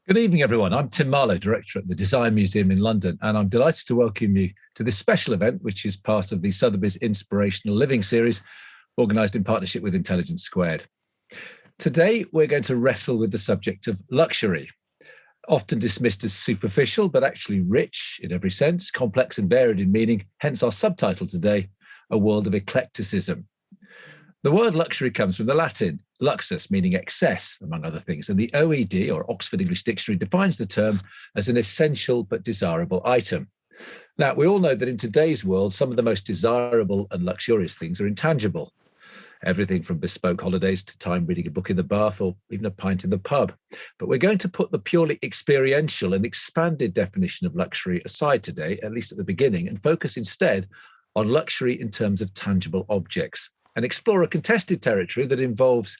Good evening, everyone. I'm Tim Marlow, Director at the Design Museum in London, and I'm delighted to welcome you to this special event, which is part of the Sotheby's Inspirational Living series, organised in partnership with Intelligence Squared. Today, we're going to wrestle with the subject of luxury, often dismissed as superficial, but actually rich in every sense, complex and varied in meaning, hence our subtitle today, A World of Eclecticism. The word luxury comes from the Latin luxus, meaning excess, among other things, and the OED, or Oxford English Dictionary, defines the term as an essential but desirable item. Now, we all know that in today's world, some of the most desirable and luxurious things are intangible. Everything from bespoke holidays to time reading a book in the bath or even a pint in the pub. But we're going to put the purely experiential and expanded definition of luxury aside today, at least at the beginning, and focus instead on luxury in terms of tangible objects, and explore a contested territory that involves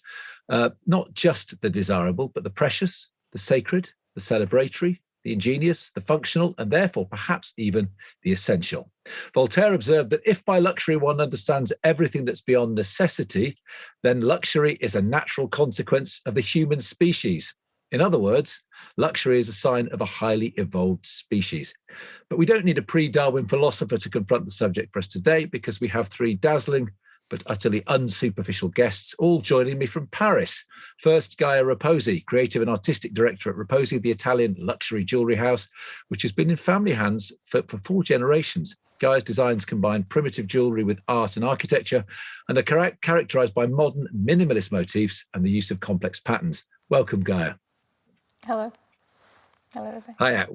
not just the desirable, but the precious, the sacred, the celebratory, the ingenious, the functional, and therefore perhaps even the essential. Voltaire observed that if by luxury one understands everything that's beyond necessity, then luxury is a natural consequence of the human species. In other words, luxury is a sign of a highly evolved species. But we don't need a pre-Darwin philosopher to confront the subject for us today, because we have three dazzling but utterly unsuperficial guests, all joining me from Paris. First, Gaia Repossi, creative and artistic director at Repossi, the Italian luxury jewellery house, which has been in family hands for 4 generations. Gaia's designs combine primitive jewellery with art and architecture and are characterised by modern minimalist motifs and the use of complex patterns. Welcome, Gaia. Hello. Hello, everybody. Hi.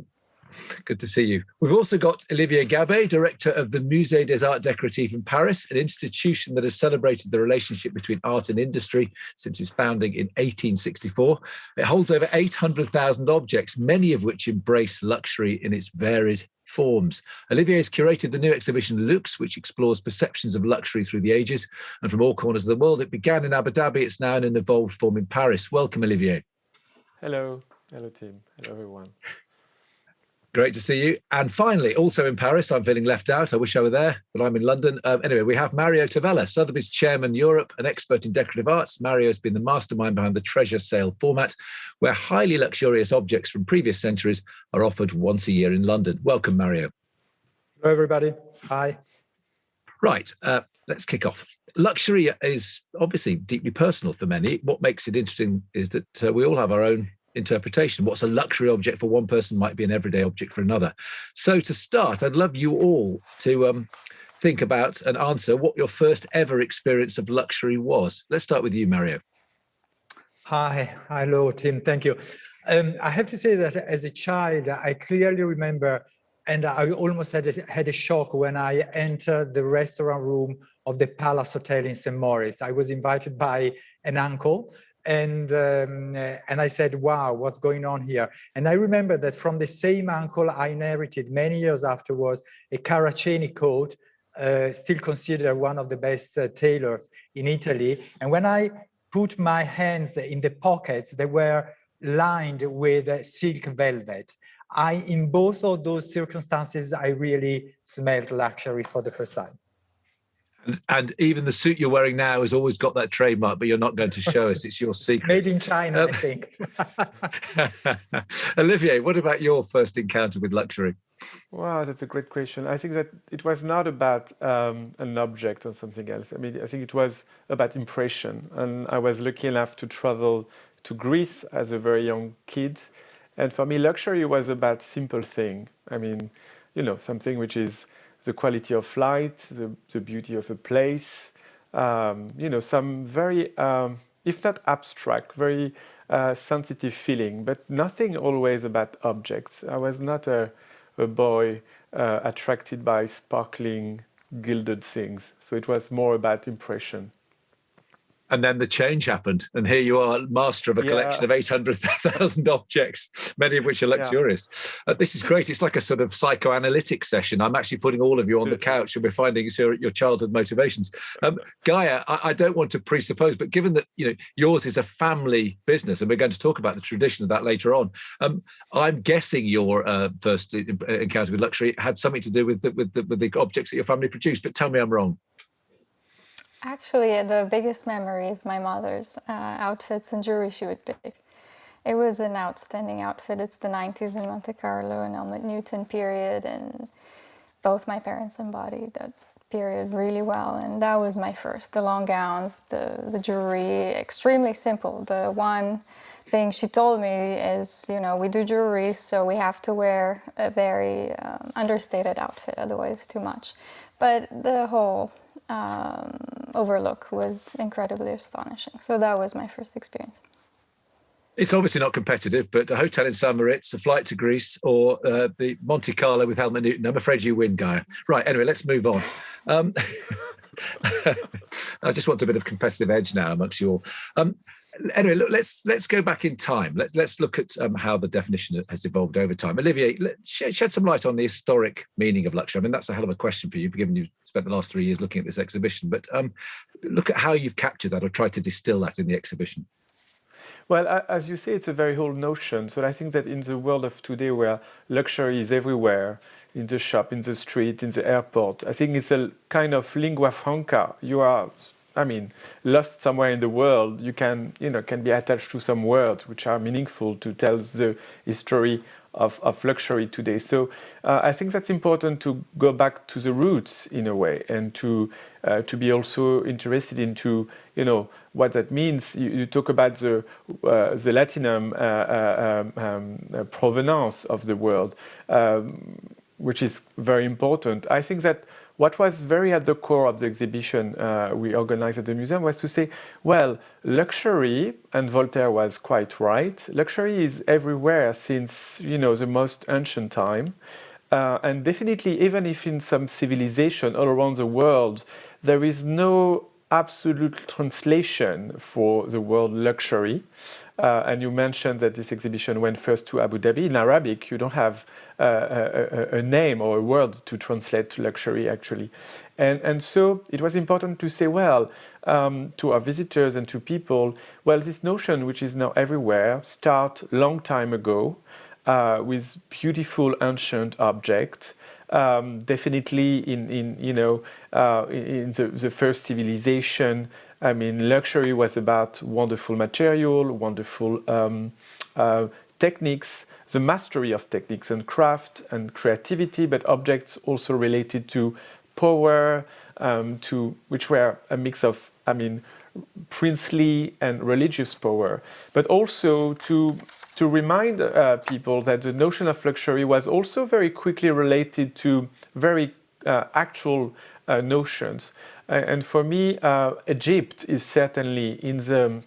Good to see you. We've also got Olivier Gabet, director of the Musée des Arts Décoratifs in Paris, an institution that has celebrated the relationship between art and industry since its founding in 1864. It holds over 800,000 objects, many of which embrace luxury in its varied forms. Olivier has curated the new exhibition Luxe, which explores perceptions of luxury through the ages and from all corners of the world. It began in Abu Dhabi. It's now in an evolved form in Paris. Welcome, Olivier. Hello. Hello, Tim. Hello, everyone. Great to see you. And finally, also in Paris, I'm feeling left out. I wish I were there, but I'm in London. Anyway, we have Mario Tavella, Sotheby's Chairman Europe, an expert in decorative arts. Mario has been the mastermind behind the treasure sale format, where highly luxurious objects from previous centuries are offered once a year in London. Welcome, Mario. Hello, everybody. Hi. Right, let's kick off. Luxury is obviously deeply personal for many. What makes it interesting is that we all have our own interpretation. What's a luxury object for one person might be an everyday object for another. So to start, I'd love you all to think about and answer what your first ever experience of luxury was. Let's start with you, Mario. Hi. Hello, Tim. Thank you. I have to say that as a child, I clearly remember, and I almost had a shock when I entered the restaurant room of the Palace Hotel in St. Moritz. I was invited by an uncle, and I said, wow, what's going on here? And I remember that from the same uncle, I inherited many years afterwards a Caraceni coat, still considered one of the best tailors in Italy. And when I put my hands in the pockets, they were lined with silk velvet. In both of those circumstances, I really smelled luxury for the first time. And even the suit you're wearing now has always got that trademark, but you're not going to show us. It's your secret. Made in China, I think. Olivier, what about your first encounter with luxury? Wow, that's a great question. I think that it was not about an object or something else. I mean, I think it was about impression. And I was lucky enough to travel to Greece as a very young kid. And for me, luxury was about simple thing. I mean, something which is the quality of light, the beauty of a place, some very, if not abstract, very sensitive feeling, but nothing always about objects. I was not a boy attracted by sparkling, gilded things. So it was more about impression. And then the change happened. And here you are, master of a collection of 800,000 objects, many of which are luxurious. This is great. It's like a sort of psychoanalytic session. I'm actually putting all of you on the couch and we're finding your childhood motivations. Gaia, I don't want to presuppose, but given that yours is a family business, and we're going to talk about the tradition of that later on, I'm guessing your first encounter with luxury had something to do with the objects that your family produced, but tell me I'm wrong. Actually, the biggest memory is my mother's outfits and jewelry she would pick. It was an outstanding outfit. It's the 90s in Monte Carlo and Helmut Newton period, and both my parents embodied that period really well. And that was my first. The long gowns, the jewelry, extremely simple. The one thing she told me is, you know, we do jewelry, so we have to wear a very understated outfit, otherwise too much. But the whole overlook was incredibly astonishing. So that was my first experience. It's obviously not competitive, but a hotel in St. Moritz, a flight to Greece, or the Monte Carlo with Helmut Newton. I'm afraid you win, Gaia. Right, anyway, let's move on. I just want a bit of competitive edge now amongst you all. Anyway, look, let's go back in time. Let's look at how the definition has evolved over time. Olivier, shed some light on the historic meaning of luxury. I mean, that's a hell of a question for you, given you've spent the last 3 years looking at this exhibition. But look at how you've captured that or tried to distill that in the exhibition. Well, as you say, it's a very old notion. So I think that in the world of today, where luxury is everywhere, in the shop, in the street, in the airport, I think it's a kind of lingua franca. You are, I mean, lost somewhere in the world, you can be attached to some words which are meaningful to tell the history of luxury today. So I think that's important to go back to the roots in a way, and to be also interested into, you know, what that means. You talk about the Latinum provenance of the word, which is very important. I think that what was very at the core of the exhibition we organized at the museum was to say, well, luxury, and Voltaire was quite right, luxury is everywhere since, you know, the most ancient time. And definitely, even if in some civilization all around the world, there is no absolute translation for the word luxury. And you mentioned that this exhibition went first to Abu Dhabi. In Arabic, you don't have a name or a word to translate to luxury, actually. And so it was important to say, well, to our visitors and to people, well, this notion, which is now everywhere, started long time ago with beautiful ancient objects. Definitely in the first civilization, I mean, luxury was about wonderful material, wonderful techniques, the mastery of techniques and craft and creativity, but objects also related to power, which were a mix of, I mean, princely and religious power, but also to remind people that the notion of luxury was also very quickly related to very actual notions. And for me, Egypt is certainly in the,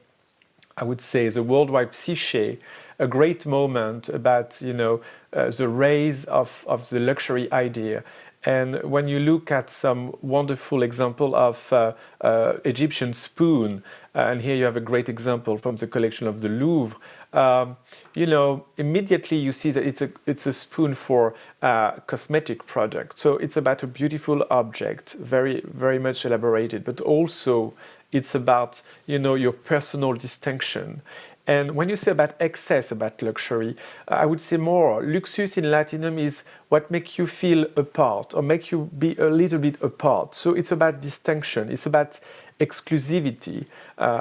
I would say, the worldwide psyche, a great moment about, you know, the rise of the luxury idea. And when you look at some wonderful example of Egyptian spoon, and here you have a great example from the collection of the Louvre, you know, immediately you see that it's a spoon for cosmetic product. So it's about a beautiful object, very, very much elaborated, but also it's about, you know, your personal distinction. And when you say about excess, about luxury, I would say more. Luxus in Latinum is what makes you feel apart or make you be a little bit apart. So it's about distinction. It's about exclusivity,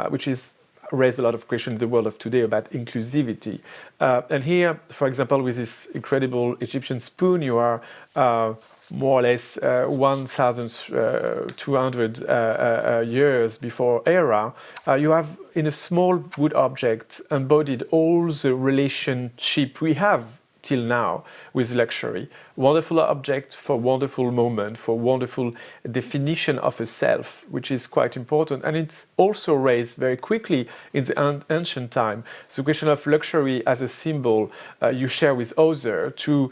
which is raised a lot of questions in the world of today about inclusivity. And here, for example, with this incredible Egyptian spoon, you are more or less 1,200 years before era. You have, in a small wood object, embodied all the relationship we have till now with luxury. Wonderful object for wonderful moment, for wonderful definition of a self, which is quite important. And it's also raised very quickly in the ancient time. The question of luxury as a symbol you share with others to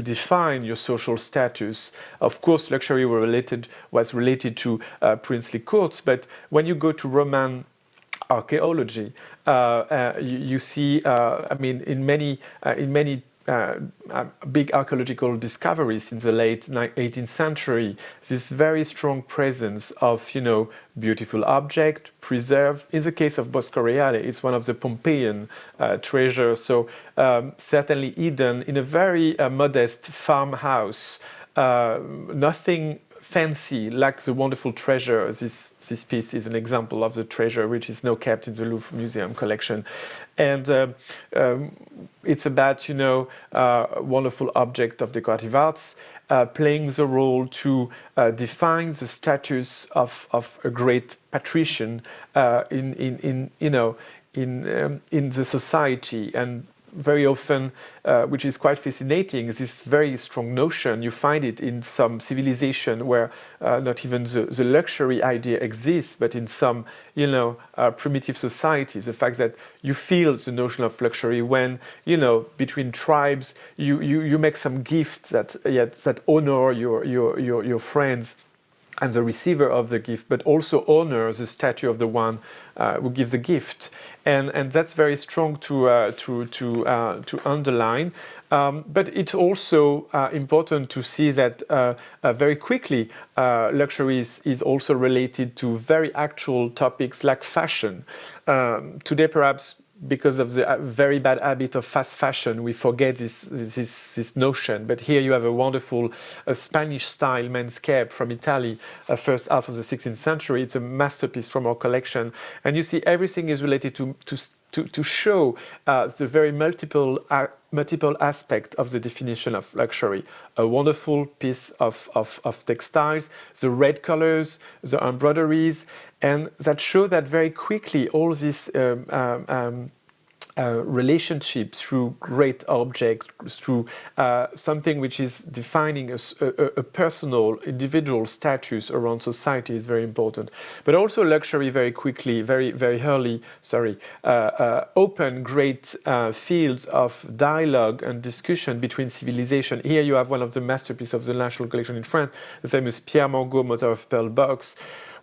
define your social status. Of course, luxury was related to princely courts, but when you go to Roman archaeology, you see, I mean, in many big archaeological discoveries in the late 18th century, this very strong presence of, you know, beautiful object preserved. In the case of Bosco Reale, it's one of the Pompeian treasures. So certainly hidden in a very modest farmhouse, nothing fancy, like the wonderful treasure. This piece is an example of the treasure, which is now kept in the Louvre Museum collection. And it's about, wonderful object of decorative arts, playing the role to define the status of a great patrician in the society. And very often, which is quite fascinating, is this very strong notion. You find it in some civilization where not even the luxury idea exists, but in some, primitive societies, the fact that you feel the notion of luxury when, between tribes, you make some gifts that honor your friends and the receiver of the gift, but also honor the statue of the one who gives the gift. And that's very strong to underline. But it's also important to see that very quickly luxury is also related to very actual topics like fashion. Today, perhaps because of the very bad habit of fast fashion, we forget this notion. But here you have a wonderful Spanish-style men's cape from Italy, first half of the 16th century. It's a masterpiece from our collection. And you see everything is related to show the very multiple aspect of the definition of luxury. A wonderful piece of textiles, the red colors, the embroideries, and that show that very quickly all these relationships through great objects, through something which is defining a personal, individual status around society is very important. But also luxury very quickly, very early, open great fields of dialogue and discussion between civilization. Here you have one of the masterpieces of the National Collection in France, the famous Pierre Mangot Mother of Pearl box.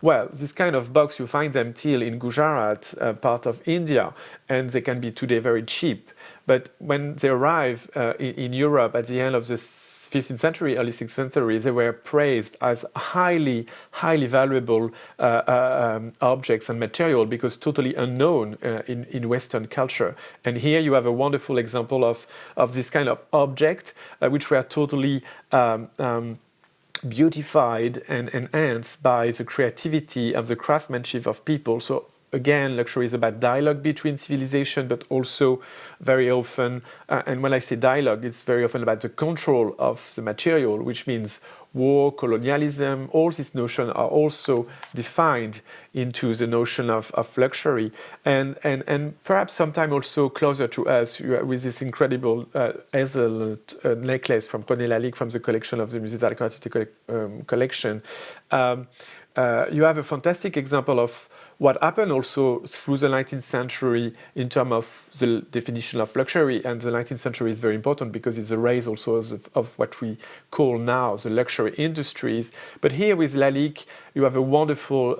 Well, this kind of box, you find them till in Gujarat, part of India, and they can be today very cheap. But when they arrive in Europe at the end of the 15th century, early 16th century, they were praised as highly valuable objects and material because totally unknown in Western culture. And here you have a wonderful example of this kind of object which were totally beautified and enhanced by the creativity and the craftsmanship of people. So again, luxury is about dialogue between civilization, but also very often, and when I say dialogue, it's very often about the control of the material, which means war, colonialism. All these notions are also defined into the notion of luxury, and perhaps sometimes also closer to us with this incredible hazel necklace from René Lalique from the collection of the Musée décoratifs collection. You have a fantastic example of what happened also through the 19th century in terms of the definition of luxury. And the 19th century is very important because it's a rise also of what we call now the luxury industries. But here with Lalique, you have a wonderful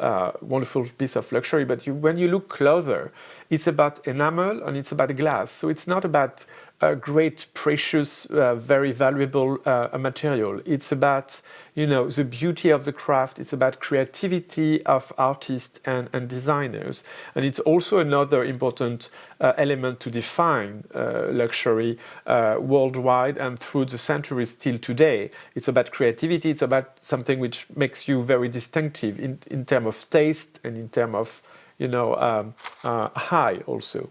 piece of luxury. But when you look closer, it's about enamel and it's about glass. So it's not about a great, precious, very valuable material. It's about the beauty of the craft. It's about creativity of artists and designers. And it's also another important element to define luxury worldwide and through the centuries till today. It's about creativity. It's about something which makes you very distinctive in terms of taste and in terms of, high also.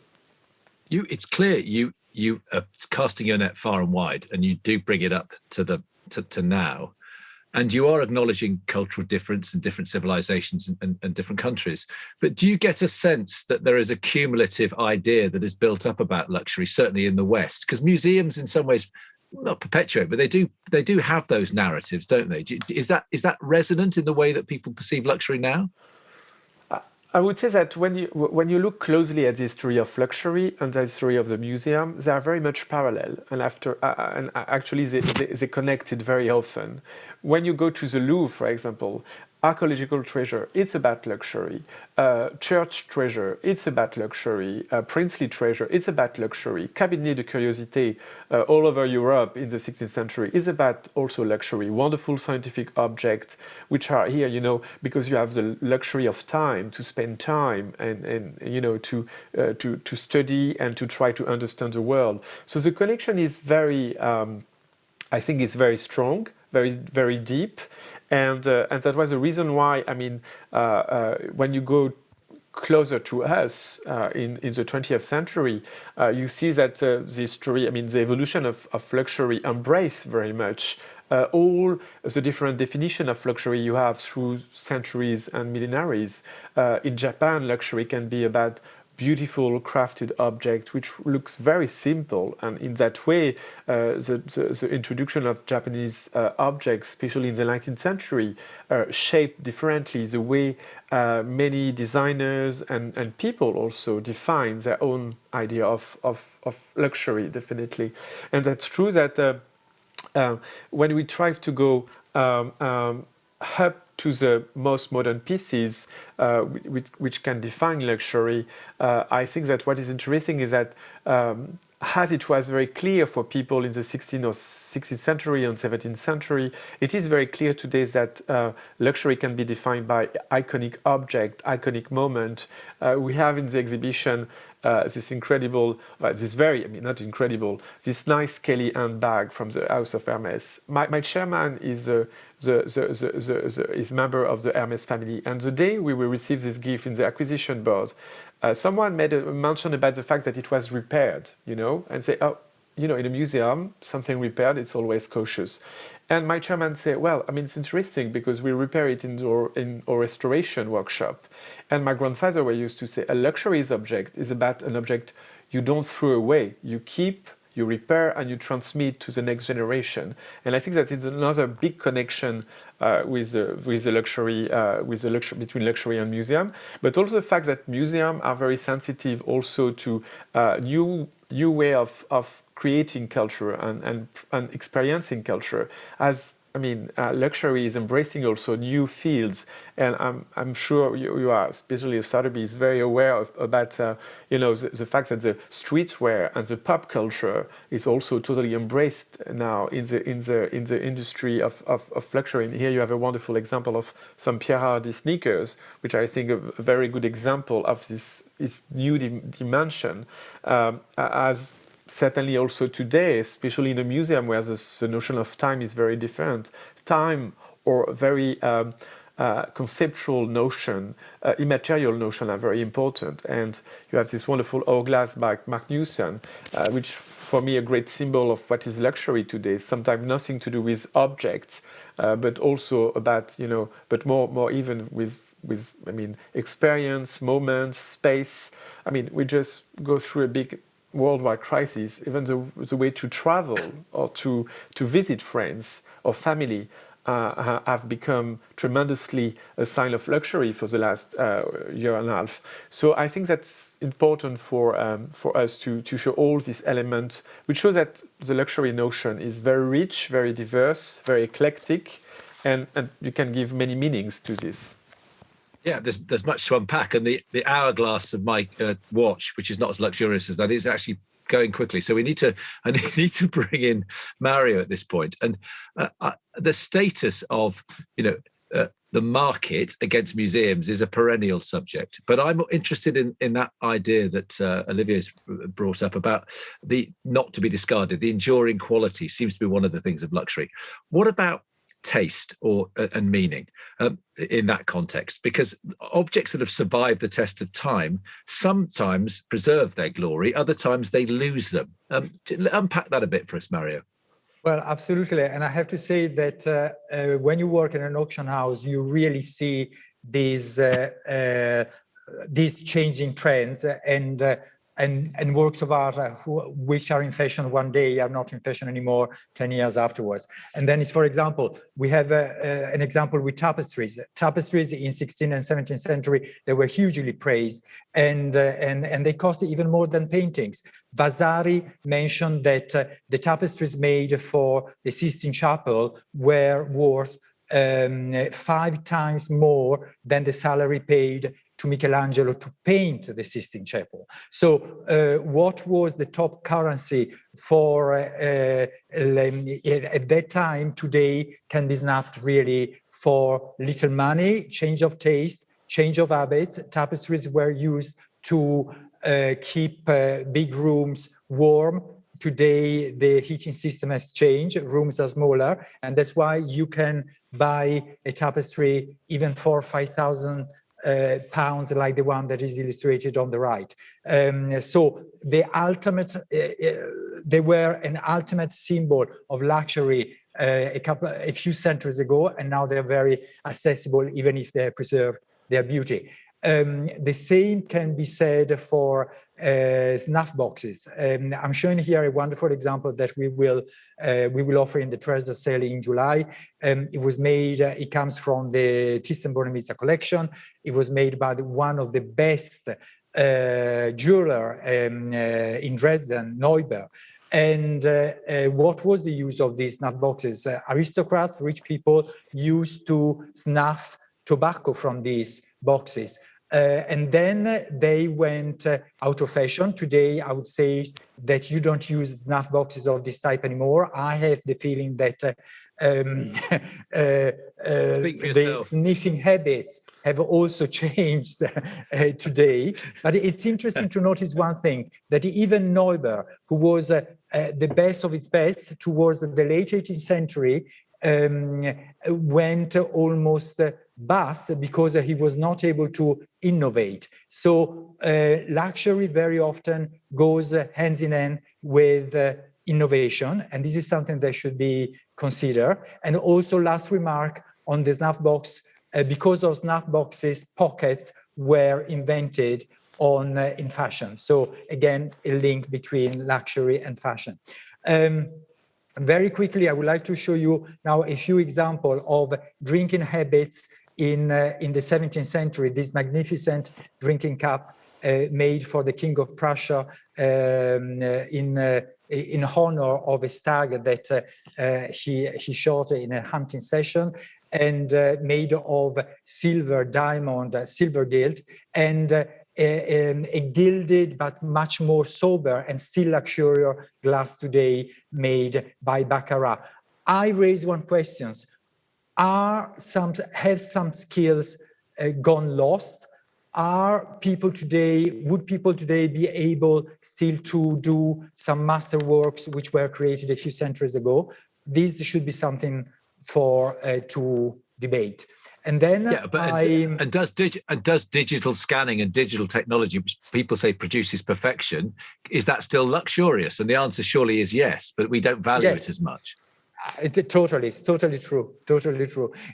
It's clear you are casting your net far and wide, and you do bring it up to now. And you are acknowledging cultural difference and different civilizations and different countries. But do you get a sense that there is a cumulative idea that is built up about luxury, certainly in the West? Because museums in some ways not perpetuate, but they do have those narratives, don't they? Is that resonant in the way that people perceive luxury now? I would say that when you look closely at the history of luxury and the history of the museum, they are very much parallel, and actually they connected very often. When you go to the Louvre, for example, archaeological treasure, it's about luxury. Church treasure, it's about luxury. Princely treasure, it's about luxury. Cabinet de curiosité all over Europe in the 16th century is about also luxury. Wonderful scientific objects, which are here, because you have the luxury of time to spend time and to study and to try to understand the world. So the collection is very, I think it's very strong, very, very deep. And that was the reason why, I mean, when you go closer to us in the 20th century, you see that the story, I mean, the evolution of luxury embraced very much all the different definition of luxury you have through centuries and millenaries. In Japan, luxury can be about beautiful crafted object which looks very simple, and in that way the introduction of Japanese objects, especially in the 19th century, shaped differently the way many designers and people also define their own idea of luxury, definitely. And that's true that when we try to go up to the most modern pieces which can define luxury, I think that what is interesting is that as it was very clear for people in the 16th century and 17th century, it is very clear today that luxury can be defined by iconic object, iconic moment. We have in the exhibition this incredible, this very, I mean, not incredible, this nice Kelly handbag from the House of Hermes. My chairman is is member of the Hermes family, and the day we will receive this gift in the acquisition board, someone made a mention about the fact that it was repaired, you know, and say, oh, you know, in a museum, something repaired, it's always cautious. And my chairman said, well, I mean, it's interesting because we repair it in our restoration workshop. And my grandfather used to say, a luxury object is about an object you don't throw away, you keep, you repair, and you transmit to the next generation. And I think that is another big connection with the luxury between luxury and museum, but also the fact that museums are very sensitive also to new way of creating culture and experiencing culture. As I mean, luxury is embracing also new fields, and I'm sure you are, especially Sotheby's, very aware about you know, the fact that the streetwear and the pop culture is also totally embraced now in the industry of luxury. And here you have a wonderful example of some Pierre Hardy sneakers, which I think a very good example of this new dimension, as certainly also today, especially in a museum where the notion of time is very different. Time, or a very conceptual notion, immaterial notion, are very important. And you have this wonderful hourglass by Mark Newson, which for me a great symbol of what is luxury today. Sometimes nothing to do with objects, but also about, you know, but more even with I mean, experience, moment, space. I mean, we just go through a big worldwide crisis. Even the way to travel or to visit friends or family have become tremendously a sign of luxury for the last year and a half. So I think that's important for us to show all these elements, which show that the luxury notion is very rich, very diverse, very eclectic, and you can give many meanings to this. Yeah, there's much to unpack, and the hourglass of my watch, which is not as luxurious as that, is actually going quickly. So I need to bring in Mario at this point, and the status of, you know, the market against museums is a perennial subject. But I'm interested in that idea that Olivier's brought up about the not to be discarded, the enduring quality seems to be one of the things of luxury. What about taste and meaning in that context? Because objects that have survived the test of time sometimes preserve their glory, other times they lose them. Unpack that a bit for us, Mario. Well, absolutely. And I have to say that when you work in an auction house, you really see these changing trends and works of art which are in fashion one day are not in fashion anymore 10 years afterwards. And then it's, for example, we have an example with tapestries. Tapestries in 16th and 17th century, they were hugely praised, and they cost even more than paintings. Vasari mentioned that the tapestries made for the Sistine Chapel were worth 5 times more than the salary paid to Michelangelo to paint the Sistine Chapel. So what was the top currency for at that time today can be snapped really for little money, change of taste, change of habits. Tapestries were used to keep big rooms warm. Today, the heating system has changed, rooms are smaller, and that's why you can buy a tapestry even for 5,000 pounds, like the one that is illustrated on the right. So the ultimate, they were an ultimate symbol of luxury a few centuries ago, and now they're very accessible, even if they preserve their beauty. The same can be said for snuff boxes. I'm showing here a wonderful example that we will offer in the treasure sale in July. It was made, it comes from the Thyssen-Bornemisza collection. It was made by one of the best jeweler in Dresden, Neuber. And what was the use of these snuff boxes? Aristocrats, rich people, used to snuff tobacco from these boxes. And then they went out of fashion. Today, I would say that you don't use snuff boxes of this type anymore. I have the feeling that the sniffing habits have also changed today. But it's interesting to notice one thing, that even Neuber, who was the best of its best towards the late 18th century, went almost bust because he was not able to innovate. So luxury very often goes hands in hand with innovation, and this is something that should be considered. And also, last remark on the snuff box, because of snuff boxes, pockets were invented in fashion. So again, a link between luxury and fashion. Very quickly, I would like to show you now a few examples of drinking habits in the 17th century. This magnificent drinking cup made for the King of Prussia in honor of a stag that he shot in a hunting session, and made of silver, diamond, silver gilt, and a gilded but much more sober and still luxurious glass today made by Baccarat. I raise one question. Have some skills gone lost? Would people today be able still to do some masterworks which were created a few centuries ago? This should be something for to debate. And then does digital scanning and digital technology, which people say produces perfection, is that still luxurious? And the answer surely is yes, but we don't value it as much. It's totally true.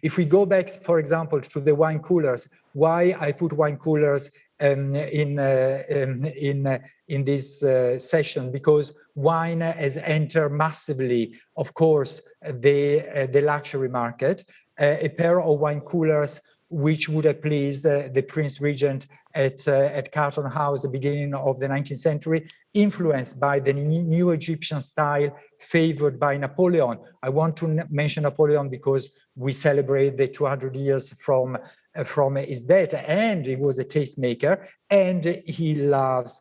If we go back, for example, to the wine coolers, why I put wine coolers in this session? Because wine has entered massively, of course, the luxury market. A pair of wine coolers which would have pleased the Prince Regent at Carlton House at the beginning of the 19th century, influenced by the new Egyptian style favored by Napoleon. I want to mention Napoleon because we celebrate the 200 years from his death, and he was a tastemaker, and he loved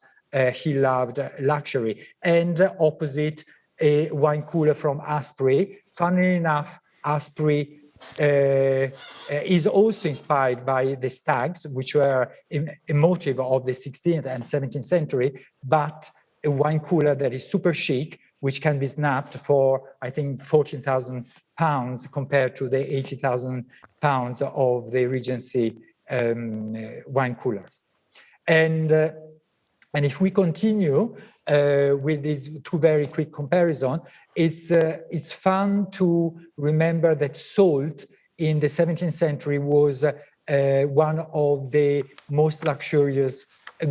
luxury. And opposite, a wine cooler from Asprey. Funnily enough, Asprey is also inspired by the stags, which were a motive of the 16th and 17th century, but a wine cooler that is super chic, which can be snapped for, I think, 14,000 pounds compared to the 80,000 pounds of the Regency wine coolers. And if we continue with these two very quick comparisons, it's fun to remember that salt in the 17th century was one of the most luxurious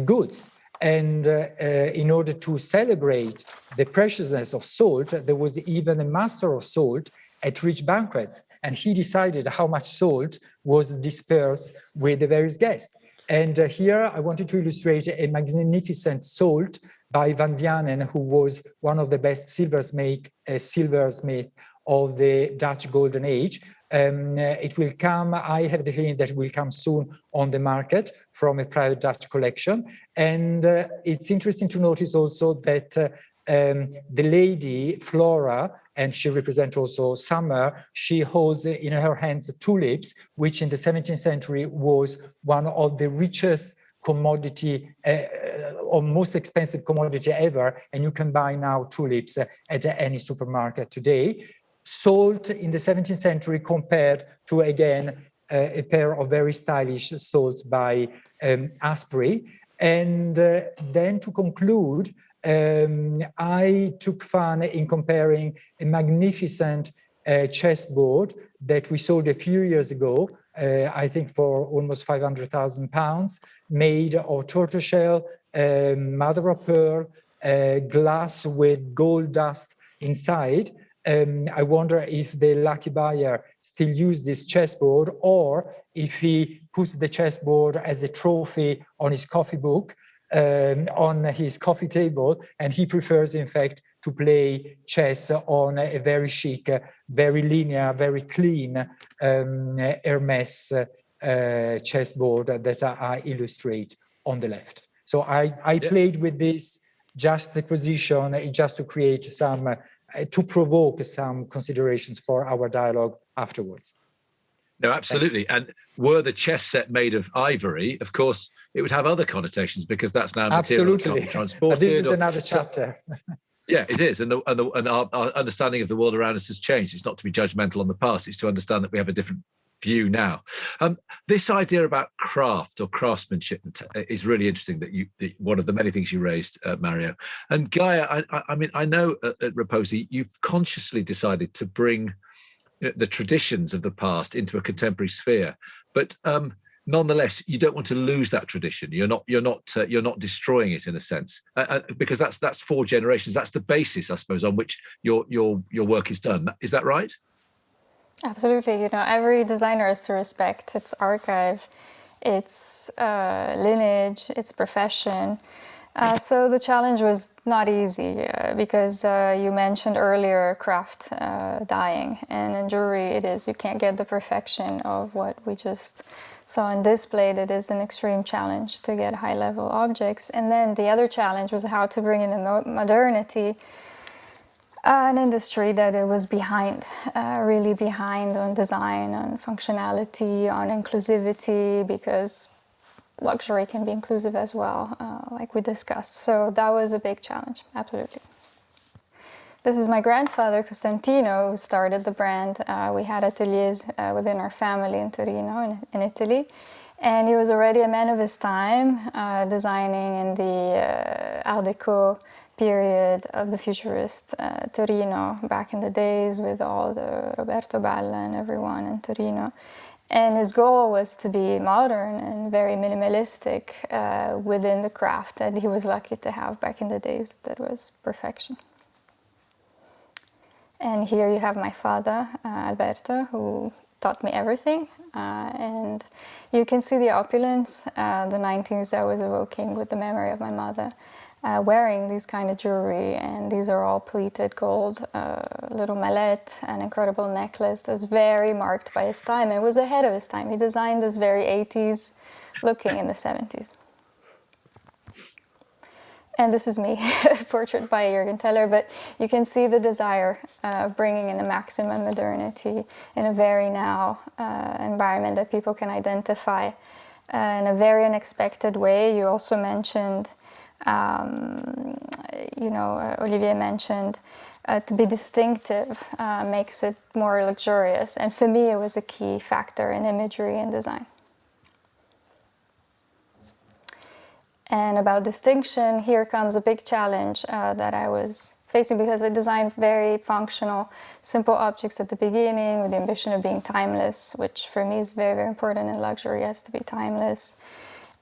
goods. And in order to celebrate the preciousness of salt, there was even a master of salt at rich banquets. And he decided how much salt was dispersed with the various guests. And here I wanted to illustrate a magnificent salt by Van Vianen, who was one of the best silversmith of the Dutch Golden Age. It will come, I have the feeling that it will come soon on the market from a private Dutch collection. And it's interesting to notice also that the lady, Flora, and she represents also summer, she holds in her hands tulips, which in the 17th century was one of the richest commodity or most expensive commodity ever, and you can buy now tulips at any supermarket today. salt in the 17th century compared to, again, a pair of very stylish salts by Asprey. And then to conclude, I took fun in comparing a magnificent chessboard that we sold a few years ago, I think for almost £500,000, made of tortoiseshell, mother of pearl, glass with gold dust inside. I wonder if the lucky buyer still uses this chessboard, or if he puts the chessboard as a trophy on his coffee book, on his coffee table, and he prefers, in fact, to play chess on a very chic, very linear, very clean Hermes chessboard that I illustrate on the left. So I played with this juxtaposition just to create some, to provoke some considerations for our dialogue afterwards. No, absolutely. And were the chess set made of ivory, of course, it would have other connotations, because that's now material that can't be transported. But this is another chapter. Yeah, it is. And our understanding of the world around us has changed. It's not to be judgmental on the past. It's to understand that we have a different view now. This idea about craft or craftsmanship is really interesting, that one of the many things you raised, Mario. And Gaia, I mean, I know at Repossi, you've consciously decided to bring the traditions of the past into a contemporary sphere, but nonetheless, you don't want to lose that tradition. You're not destroying it, in a sense, because that's 4 generations. That's the basis, I suppose, on which your work is done. Is that right? Absolutely. You know, every designer has to respect its archive, its lineage, its profession. So the challenge was not easy, because you mentioned earlier craft dying, and in jewelry it is. You can't get the perfection of what we just saw on display. That is an extreme challenge to get high-level objects. And then the other challenge was how to bring in a modernity, an industry that it was behind, really behind on design, on functionality, on inclusivity, because luxury can be inclusive as well, like we discussed. So that was a big challenge, absolutely. This is my grandfather, Costantino, who started the brand. We had ateliers within our family in Torino, in Italy. And he was already a man of his time, designing in the Art Deco period of the futurist Torino back in the days, with all the Roberto Balla and everyone in Torino. And his goal was to be modern and very minimalistic within the craft that he was lucky to have back in the days. That was perfection. And here you have my father, Alberto, who taught me everything. And you can see the opulence, the 90s I was evoking with the memory of my mother, wearing these kind of jewelry. And these are all pleated gold, little mallet, an incredible necklace that's very marked by his time. It was ahead of his time. He designed this very 80s looking in the 70s. And this is me, portrait by Jürgen Teller, but you can see the desire of bringing in a maximum modernity in a very now environment that people can identify in a very unexpected way. You also mentioned, Olivier mentioned, to be distinctive makes it more luxurious. And for me, it was a key factor in imagery and design. And about distinction, here comes a big challenge that I was facing, because I designed very functional, simple objects at the beginning with the ambition of being timeless, which for me is very, very important in luxury. It has to be timeless.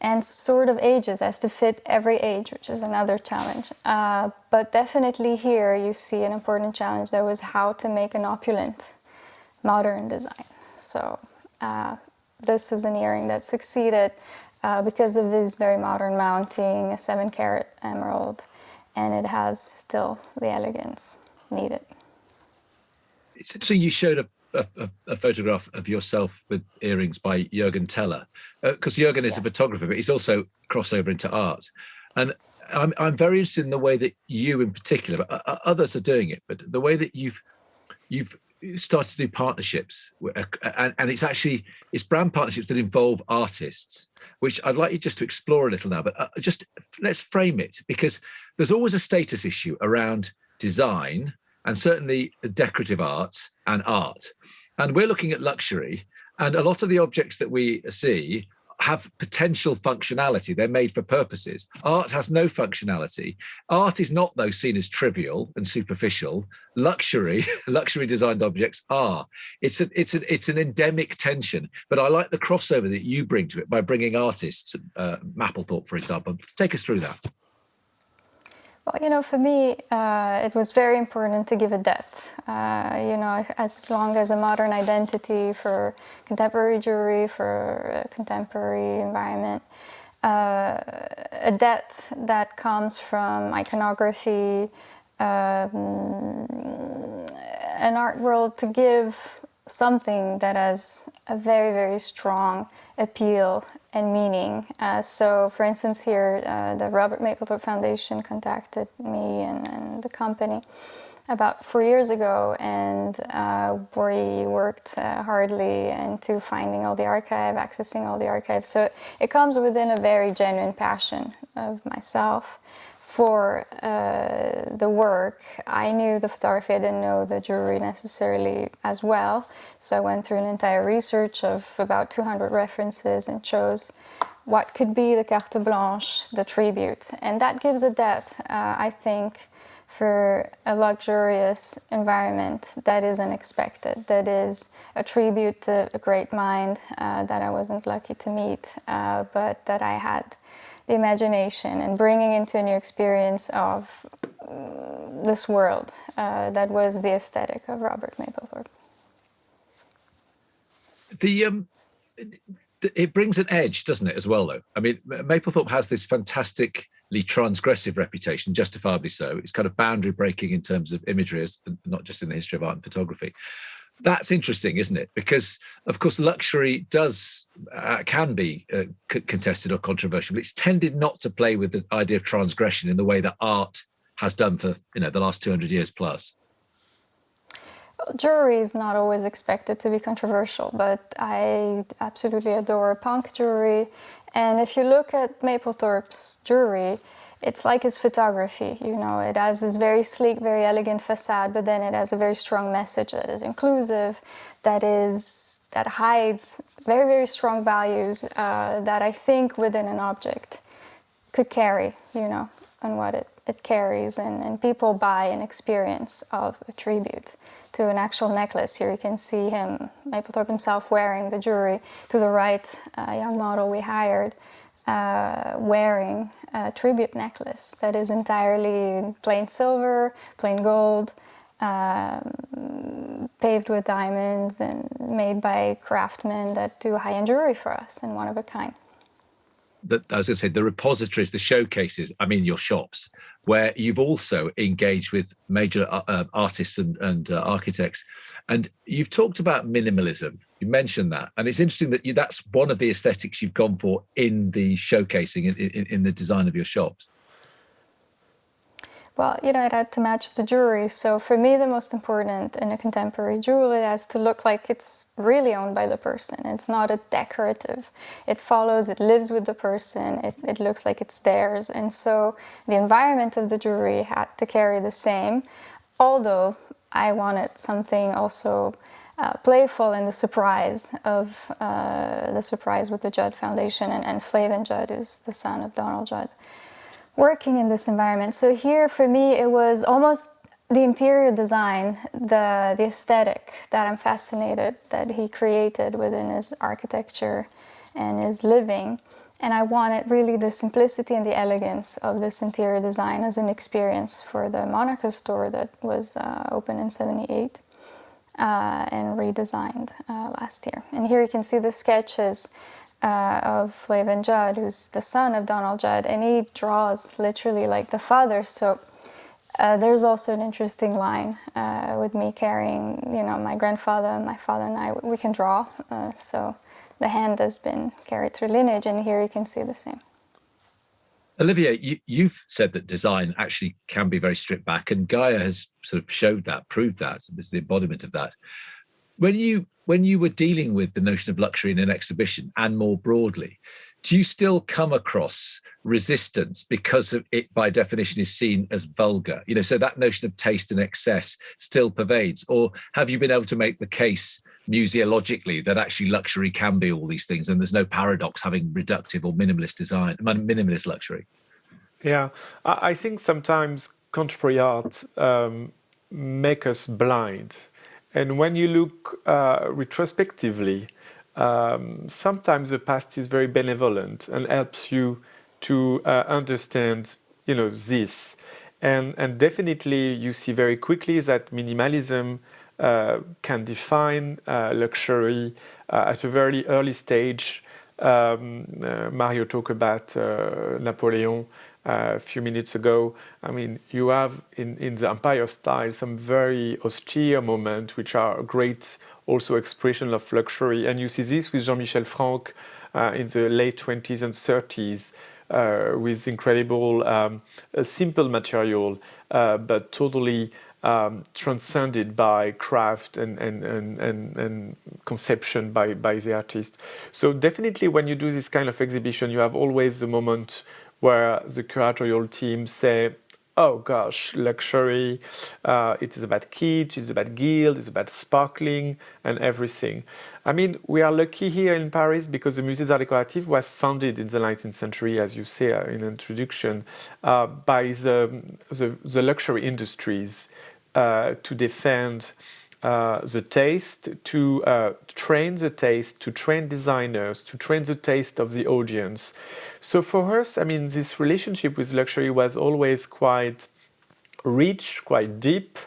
And sort of ages, has to fit every age, which is another challenge. But definitely here you see an important challenge that was how to make an opulent, modern design. So this is an earring that succeeded because of his very modern mounting, a 7-carat emerald, and it has still the elegance needed. It's interesting you showed a photograph of yourself with earrings by Jürgen Teller, because Jürgen is a photographer, but he's also crossover into art. And I'm very interested in the way that you in particular, but others are doing it, but the way that you've started to do partnerships, and it's brand partnerships that involve artists, which I'd like you just to explore a little now, but just let's frame it, because there's always a status issue around design and certainly decorative arts and art. And we're looking at luxury, and a lot of the objects that we see have potential functionality. They're made for purposes. Art has no functionality. Art is not, though, seen as trivial and superficial. Luxury designed objects are. It's an endemic tension. But I like the crossover that you bring to it by bringing artists, Mapplethorpe, for example. Take us through that. Well, for me, it was very important to give it depth. As long as a modern identity for contemporary jewelry, for a contemporary environment, a depth that comes from iconography, an art world to give something that has a very, very strong appeal and meaning. So, for instance, here, the Robert Mapplethorpe Foundation contacted me and the company about 4 years ago, and we worked hardly into finding all the archive, accessing all the archives. So it comes within a very genuine passion of myself for the work. I knew the photography, I didn't know the jewelry necessarily as well. So I went through an entire research of about 200 references and chose what could be the carte blanche, the tribute. And that gives a depth, I think, for a luxurious environment that is unexpected, that is a tribute to a great mind that I wasn't lucky to meet, but that I had the imagination and bringing into a new experience of this world. That was the aesthetic of Robert Mapplethorpe. It brings an edge, doesn't it, as well, though? I mean, Mapplethorpe has this fantastically transgressive reputation, justifiably so. It's kind of boundary breaking in terms of imagery, not just in the history of art and photography. That's interesting, isn't it? Because, of course, luxury can be contested or controversial, but it's tended not to play with the idea of transgression in the way that art has done for the last 200 years plus. Jewelry is not always expected to be controversial, but I absolutely adore punk jewelry. And if you look at Mapplethorpe's jewelry, it's like his photography, it has this very sleek, very elegant facade, but then it has a very strong message that is inclusive, that hides very, very strong values that I think within an object could carry, and what it carries, and people buy an experience of a tribute to an actual necklace. Here you can see him, Mapplethorpe himself, wearing the jewelry. To the right, a young model we hired wearing a tribute necklace that is entirely plain silver, plain gold, paved with diamonds and made by craftsmen that do high-end jewelry for us and one of a kind. I was going to say, the repositories, the showcases, your shops, where you've also engaged with major artists and architects. And you've talked about minimalism. You mentioned that. And it's interesting that that's one of the aesthetics you've gone for in the showcasing, in the design of your shops. Well, it had to match the jewelry. So for me, the most important in a contemporary jewel, it has to look like it's really owned by the person. It's not a decorative. It follows, it lives with the person. It looks like it's theirs. And so the environment of the jewelry had to carry the same, although I wanted something also playful in the surprise with the Judd Foundation and Flavin Judd, who's the son of Donald Judd, working in this environment. So here, for me, it was almost the interior design, the aesthetic that I'm fascinated that he created within his architecture and his living. And I wanted really the simplicity and the elegance of this interior design as an experience for the Monaco store that was opened in '78 and redesigned last year. And here you can see the sketches of Flavin Judd, who's the son of Donald Judd, and he draws literally like the father. So there's also an interesting line with me carrying, my grandfather, my father and I, we can draw. So the hand has been carried through lineage, and here you can see the same. Olivier, you've said that design actually can be very stripped back, and Gaia has sort of showed that, proved that. It's the embodiment of that. When you were dealing with the notion of luxury in an exhibition and more broadly, do you still come across resistance because of it by definition is seen as vulgar? So that notion of taste and excess still pervades, or have you been able to make the case museologically that actually luxury can be all these things and there's no paradox having reductive or minimalist design, minimalist luxury? Yeah, I think sometimes contemporary art make us blind. And when you look retrospectively, sometimes the past is very benevolent and helps you to understand, this. And definitely you see very quickly that minimalism can define luxury at a very early stage. Mario talked about Napoleon a few minutes ago. I mean, you have in the Empire style some very austere moments, which are a great also expression of luxury. And you see this with Jean-Michel Franck in the late 20s and 30s with incredible simple material, but totally transcended by craft and conception by the artist. So definitely when you do this kind of exhibition, you have always the moment where the curatorial team say, oh gosh, luxury, it is about kitsch, it's about gilt, it's about sparkling and everything. I mean, we are lucky here in Paris because the Musée d'Art Décoratif was founded in the 19th century, as you say in the introduction, by the luxury industries to defend the taste, to train the taste, to train designers, to train the taste of the audience. So for us, I mean, this relationship with luxury was always quite rich, quite deep,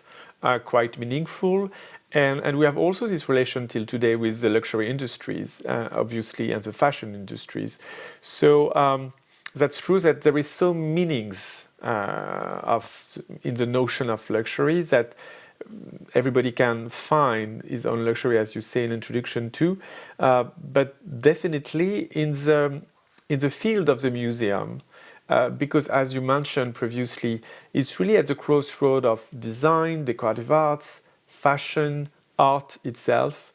quite meaningful. And we have also this relation till today with the luxury industries, obviously, and the fashion industries. So that's true that there is so meanings in the notion of luxury that everybody can find his own luxury, as you say in introduction too. But definitely in the field of the museum, because as you mentioned previously, it's really at the crossroad of design, decorative arts, fashion, art itself.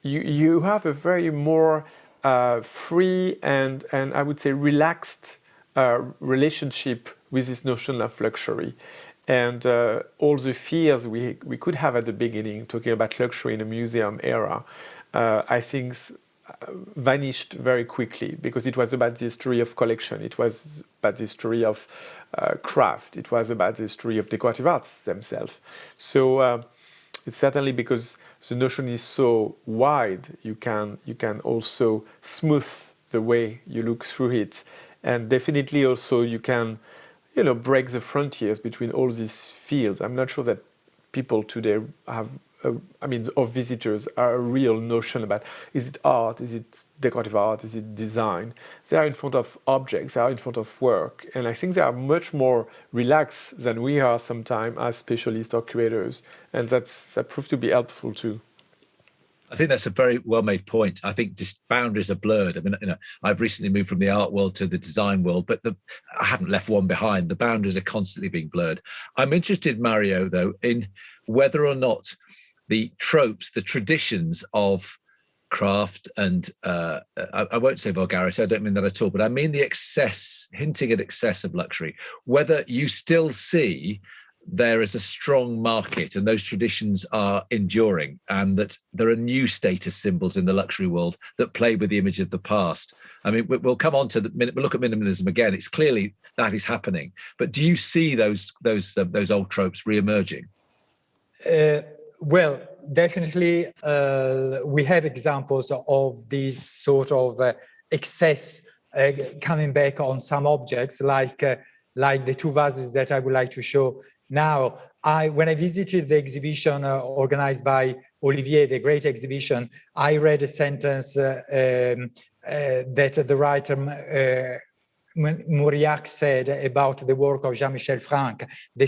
You have a very more free and I would say relaxed relationship with this notion of luxury. And all the fears we could have at the beginning, talking about luxury in a museum era, I think vanished very quickly because it was about the history of collection, it was about the history of craft, it was about the history of decorative arts themselves. So it's certainly because the notion is so wide, you can also smooth the way you look through it, and definitely also you can break the frontiers between all these fields. I'm not sure that people today have, or visitors are a real notion about, is it art, is it decorative art, is it design? They are in front of objects, they are in front of work. And I think they are much more relaxed than we are sometimes as specialists or curators. And that proved to be helpful too. I think that's a very well-made point. I think just boundaries are blurred. I mean, I've recently moved from the art world to the design world, but I haven't left one behind. The boundaries are constantly being blurred. I'm interested, Mario, though, in whether or not the tropes, the traditions of craft and I won't say vulgarity, I don't mean that at all, but I mean the excess, hinting at excess of luxury, whether you still see there is a strong market and those traditions are enduring and that there are new status symbols in the luxury world that play with the image of the past. I mean, we'll come on to we'll look at minimalism again. It's clearly that is happening, but do you see those old tropes re-emerging? Well, definitely we have examples of this sort of excess coming back on some objects, like the two vases that I would like to show now. When I visited the exhibition organized by Olivier, the great exhibition, I read a sentence that the writer Mauriac said about the work of Jean-Michel Franck, the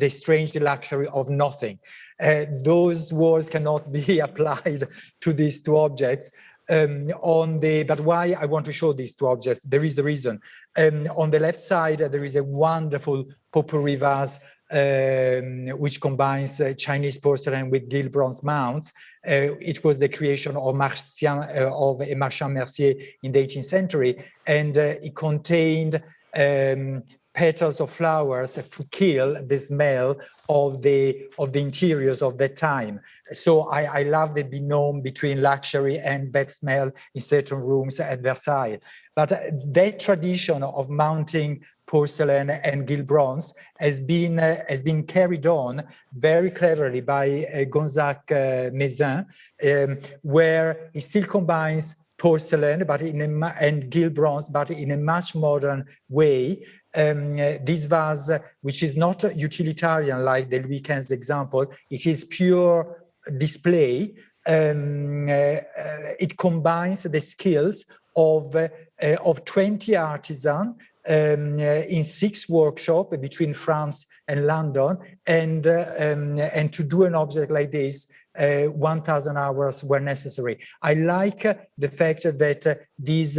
strange luxury of nothing. Those words cannot be applied to these two objects. But why I want to show these two objects, there is the reason. On the left side, there is a wonderful potpourri vase which combines Chinese porcelain with gilt bronze mounts. It was the creation of a Marchand Mercier in the 18th century, and it contained petals of flowers to kill the smell of the interiors of that time. So I love the binôme between luxury and bad smell in certain rooms at Versailles. But that tradition of mounting porcelain and gilt bronze has been carried on very cleverly by Gonzague Mézin, where he still combines porcelain and gilt bronze, but in a much modern way. This vase, which is not utilitarian like the Louis XV example, it is pure display. It combines the skills of 20 artisans in 6 workshops between France and London, and to do an object like this, 1,000 hours were necessary. I like the fact that these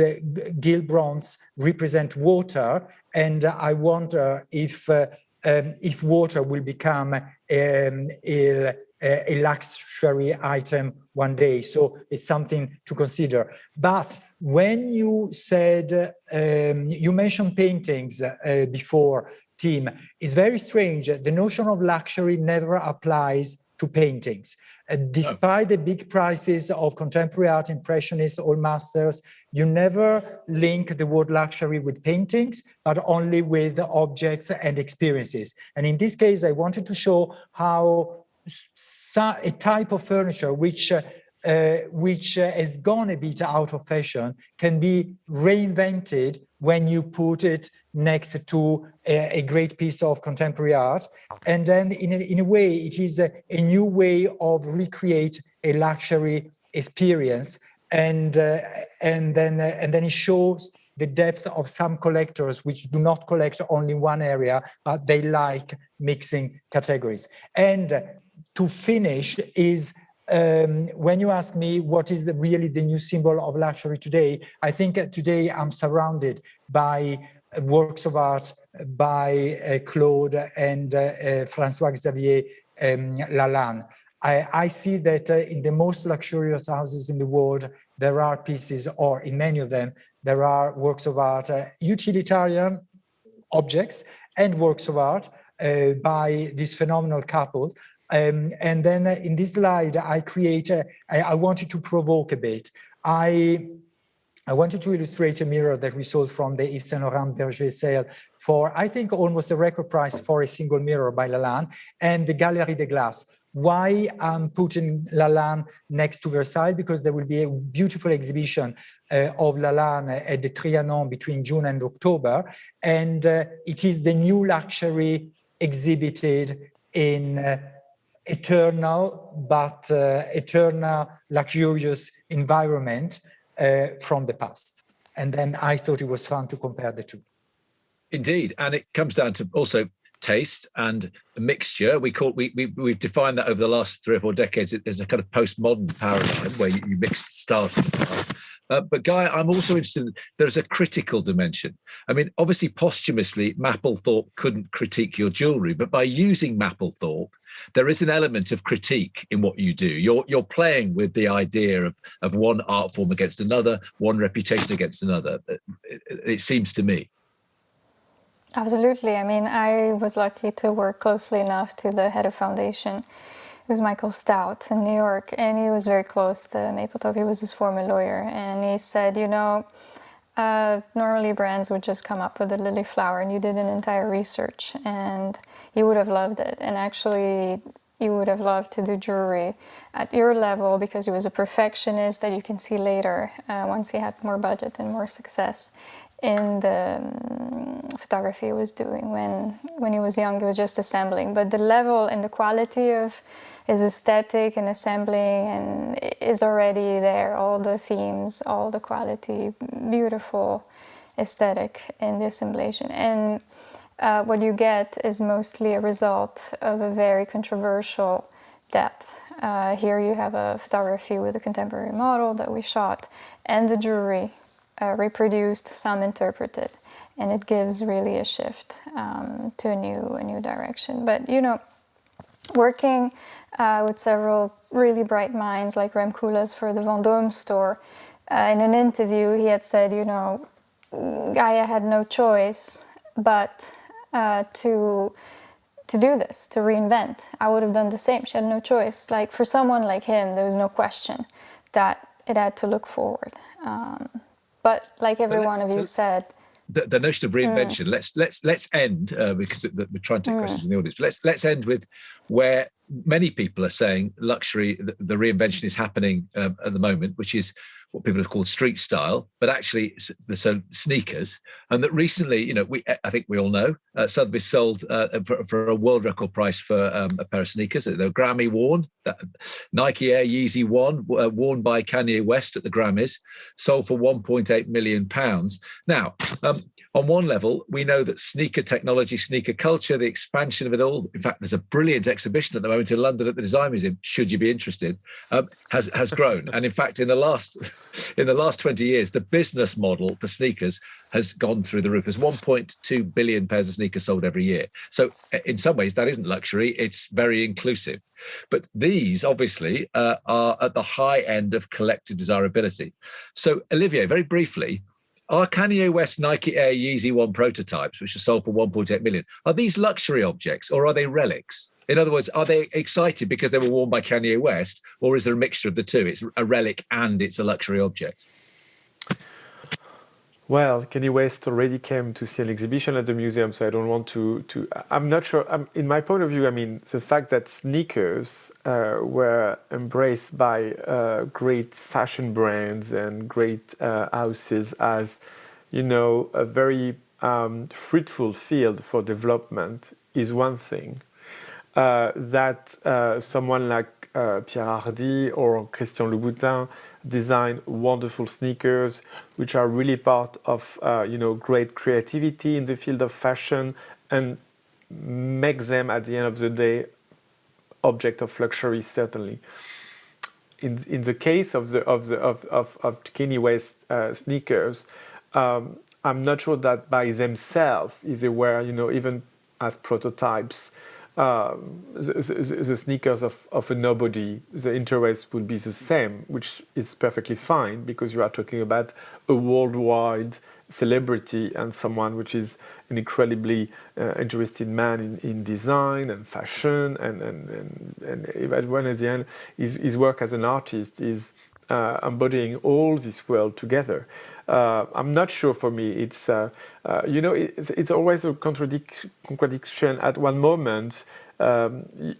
gilt bronze represent water, and I wonder if water will become a luxury item one day. So it's something to consider. But when you said, you mentioned paintings before, Tim, it's very strange. The notion of luxury never applies to paintings. Despite the big prices of contemporary art, impressionists, old masters, you never link the word luxury with paintings, but only with objects and experiences. And in this case, I wanted to show how a type of furniture which has gone a bit out of fashion can be reinvented when you put it next to a great piece of contemporary art. And then in a way, it is a new way of recreate a luxury experience. And then it shows the depth of some collectors which do not collect only one area, but they like mixing categories. And to finish is, when you ask me what is really the new symbol of luxury today, I think today I'm surrounded by works of art by Claude and François-Xavier Lalanne. I see that in the most luxurious houses in the world, there are pieces, or in many of them, there are works of art, utilitarian objects and works of art by this phenomenal couple. And then in this slide, I wanted to provoke a bit. I wanted to illustrate a mirror that we sold from the Yves Saint Laurent Berger sale for, I think, almost a record price for a single mirror by Lalanne, and the Galerie des Glaces. Why I'm putting Lalanne next to Versailles? Because there will be a beautiful exhibition of Lalanne at the Trianon between June and October, and it is the new luxury exhibited in eternal luxurious environment from the past. And then I thought it was fun to compare the two. Indeed, and it comes down to also taste and a mixture. We've defined that over the last 3 or 4 decades as a kind of postmodern paradigm where you mix styles and styles. But Guy, I'm also interested, there's a critical dimension. I mean, obviously posthumously, Mapplethorpe couldn't critique your jewelry, but by using Mapplethorpe, there is an element of critique in what you do. You're playing with the idea of one art form against another, one reputation against another, it seems to me. Absolutely. I mean, I was lucky to work closely enough to the head of foundation. It was Michael Stout in New York, and he was very close to Mapplethorpe. He was his former lawyer, and he said, you know, normally brands would just come up with a lily flower, and you did an entire research, and you would have loved it. And actually, you would have loved to do jewelry at your level because he was a perfectionist that you can see later once he had more budget and more success in the photography he was doing. When he was young, he was just assembling. But the level and the quality of his aesthetic and assembling and is already there. All the themes, all the quality, beautiful aesthetic in the assemblation. And what you get is mostly a result of a very controversial depth. Here you have a photography with a contemporary model that we shot, and the jewelry reproduced, some interpreted, and it gives really a shift to a new direction. But you know, working with several really bright minds like Rem Koolhaas for the Vendôme store, in an interview he had said, you know, Gaia had no choice but to do this, to reinvent. I would have done the same. She had no choice. Like for someone like him, there was no question that it had to look forward. But like every one of you said, the notion of reinvention. Let's end because we're trying to take questions from the audience. Let's end with where many people are saying luxury. The reinvention is happening at the moment, which is what people have called street style, but actually so sneakers. And that recently, you know, I think we all know, Sotheby's sold for a world record price for a pair of sneakers. They were Grammy worn, Nike Air Yeezy 1, worn by Kanye West at the Grammys, sold for £1.8 million. Now, on one level, we know that sneaker technology, sneaker culture, the expansion of it all, in fact, there's a brilliant exhibition at the moment in London at the Design Museum, should you be interested, has grown. And in fact, in the last 20 years, the business model for sneakers has gone through the roof. There's 1.2 billion pairs of sneakers sold every year. So in some ways, that isn't luxury. It's very inclusive. But these obviously are at the high end of collective desirability. So Olivier, very briefly, are Kanye West Nike Air Yeezy 1 prototypes, which are sold for 1.8 million, are these luxury objects or are they relics? In other words, are they excited because they were worn by Kanye West, or is there a mixture of the two? It's a relic and it's a luxury object. Well, Kanye West already came to see an exhibition at the museum, so I don't want to I'm not sure. In my point of view, I mean, the fact that sneakers were embraced by great fashion brands and great houses as, you know, a very fruitful field for development is one thing. That someone like Pierre Hardy or Christian Louboutin design wonderful sneakers, which are really part of you know, great creativity in the field of fashion, and make them at the end of the day object of luxury. Certainly, in the case of Kanye West sneakers, I'm not sure that by themselves is aware, you know, even as prototypes. The sneakers of a nobody, the interest would be the same, which is perfectly fine because you are talking about a worldwide celebrity and someone which is an incredibly interested man in design and fashion, and even at the end, his work as an artist is embodying all this world together. I'm not sure. For me, it's you know, it's always a contradiction. At one moment,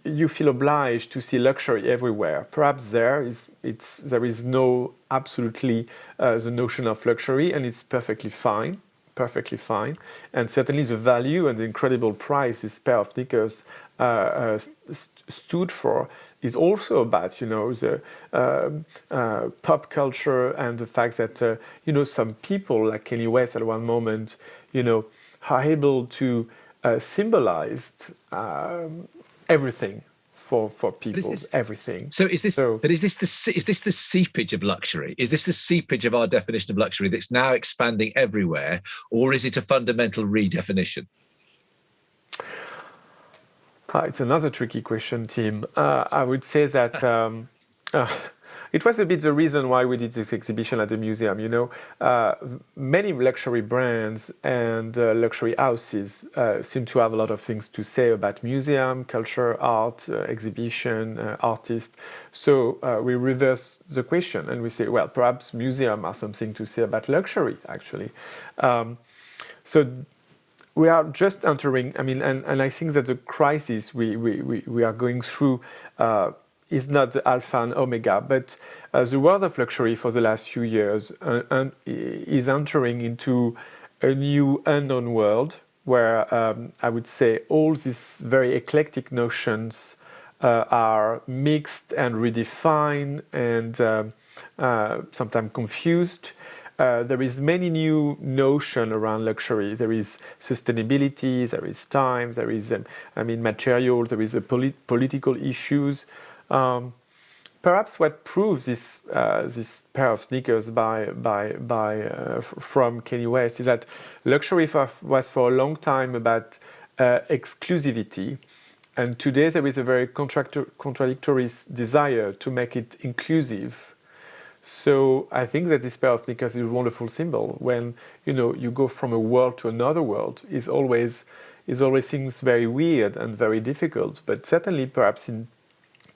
you feel obliged to see luxury everywhere. Perhaps there is no absolutely the notion of luxury, and it's perfectly fine. And certainly the value and the incredible price this pair of sneakers stood for is also about, you know, the pop culture and the fact that you know, some people like Kanye West at one moment, you know, are able to symbolize everything for people, everything. So is this the seepage of luxury? Is this the seepage of our definition of luxury that's now expanding everywhere, or is it a fundamental redefinition? It's another tricky question, Tim. I would say that it was a bit the reason why we did this exhibition at the museum. You know, many luxury brands and luxury houses seem to have a lot of things to say about museum, culture, art, exhibition, artists. So we reverse the question and we say, well, perhaps museums have something to say about luxury, actually. So we are just entering, I mean, and I think that the crisis we are going through is not the alpha and omega, but the world of luxury for the last few years is entering into a new unknown world where I would say all these very eclectic notions are mixed and redefined and sometimes confused. There is many new notions around luxury. There is sustainability, there is time, there is, I mean, material, there is political issues. perhaps what proves this pair of sneakers from Kanye West is that luxury was for a long time about exclusivity, and today there is a very contradictory desire to make it inclusive. So I think that this pair of sneakers is a wonderful symbol. When you go from a world to another world, it always seems very weird and very difficult. But certainly, perhaps in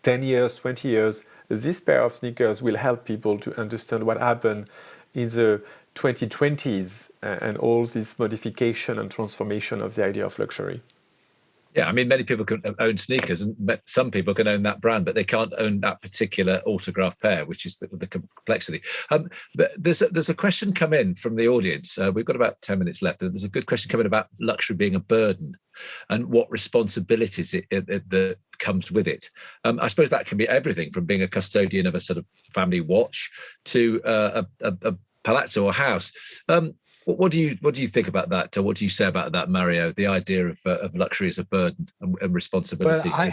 10 years, 20 years, this pair of sneakers will help people to understand what happened in the 2020s and all this modification and transformation of the idea of luxury. Yeah, I mean, many people can own sneakers, and some people can own that brand, but they can't own that particular autograph pair, which is the complexity. But there's a question come in from the audience. We've got about 10 minutes left. There's a good question coming about luxury being a burden and what responsibilities that comes with it. I suppose that can be everything from being a custodian of a sort of family watch to a palazzo or house. What do you think about that? What do you say about that, Mario? The idea of luxury as a burden and responsibility. Well,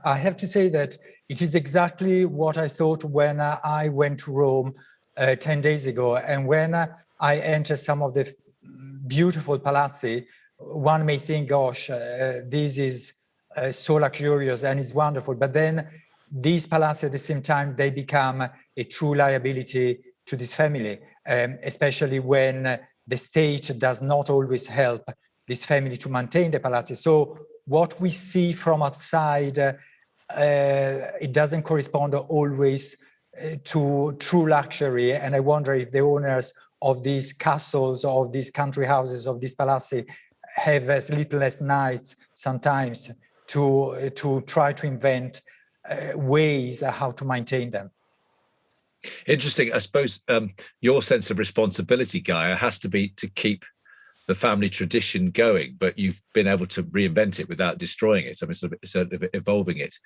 I have to say that it is exactly what I thought when I went to Rome 10 days ago, and when I entered some of the beautiful palazzi. One may think, "Gosh, this is so luxurious and it's wonderful," but then these palazzi at the same time they become a true liability to this family. Especially when the state does not always help this family to maintain the palazzi. So what we see from outside, it doesn't correspond always to true luxury. And I wonder if the owners of these castles, of these country houses, of these palazzi have sleepless nights sometimes to try to invent ways how to maintain them. Interesting. I suppose your sense of responsibility, Gaia, has to be to keep the family tradition going, but you've been able to reinvent it without destroying it. I mean, sort of evolving it.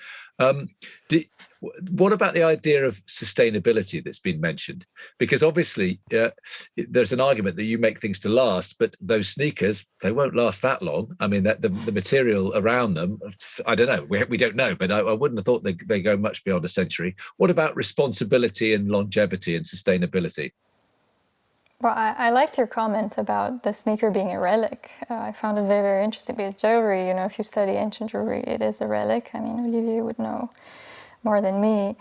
What about the idea of sustainability that's been mentioned? Because obviously there's an argument that you make things to last, but those sneakers, they won't last that long. I mean, that the material around them, I don't know, we don't know, but I wouldn't have thought they go much beyond a century. What about responsibility and longevity and sustainability? Well, I liked your comment about the sneaker being a relic. I found it very, very interesting because jewelry, if you study ancient jewelry, it is a relic. I mean, Olivier would know more than me.